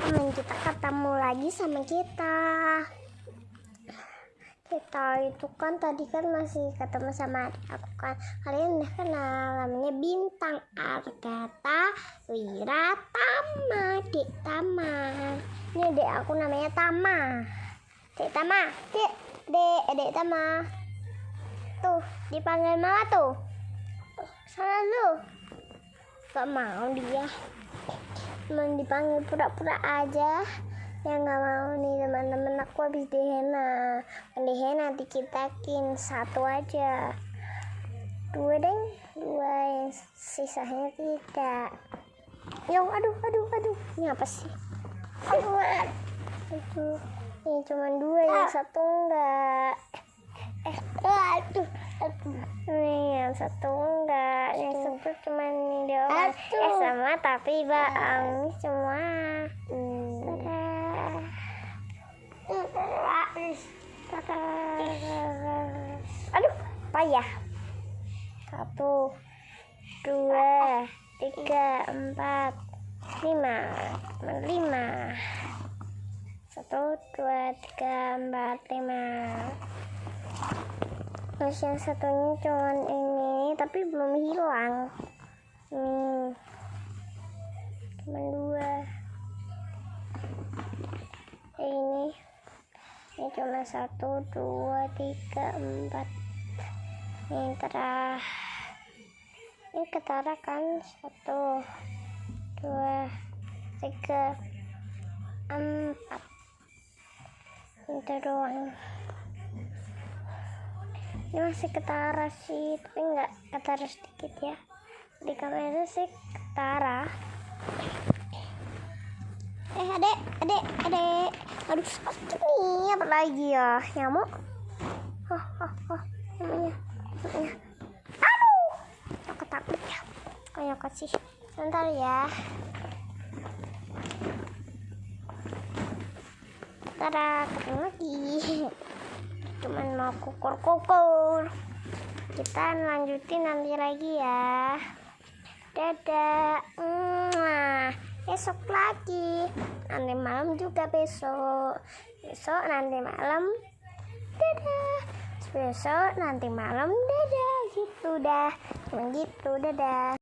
teman kita ketemu lagi sama kita. Kita itu kan tadi kan masih ketemu sama adik aku kan. Kalian udah kenal, namanya Bintang, Argata, Wiratama, Dek Tama. Ini adik aku namanya Tama. Dek Tama, Dek Tama. Tuh, dipanggil mama tuh. Sana lu. Gak mau dia. Cuman dipanggil pura-pura aja. Ya nggak mau nih teman-teman, aku habis dihena. Dihena dikitakin satu aja, dua yang sisanya tidak. Yang aduh, ini apa sih? Aduh, ini cuma dua, yang satu enggak. Nih yang satu enggak, yang satu cuma ini doang. Sama tapi baang semua. Aduh, payah. 1, 2, 3, 4, 5. 1, 2, 3, 4, 5. Terus yang satunya cuman ini, tapi belum hilang. Cuman 2. Ini cuma 1, 2, 3, 4. Ini ketara kan 1, 2, 3, 4. Itu doang. Ini masih ketara sih, tapi nggak ketara sedikit ya. Di kamera sih ketara. Adek. Aduh, ini apa lagi ya? Nyamuk? Namanya. Aduh, aku takut ya. Kayak kasih. Sebentar ya. Tada, ketemu lagi. Cuman mau kukur. Kita lanjutin nanti lagi ya. Dadah. Besok lagi. Nanti malam juga besok nanti malam. Dadah. Besok nanti malam. Dadah. Gitu dah. Cuma gitu. Dadah.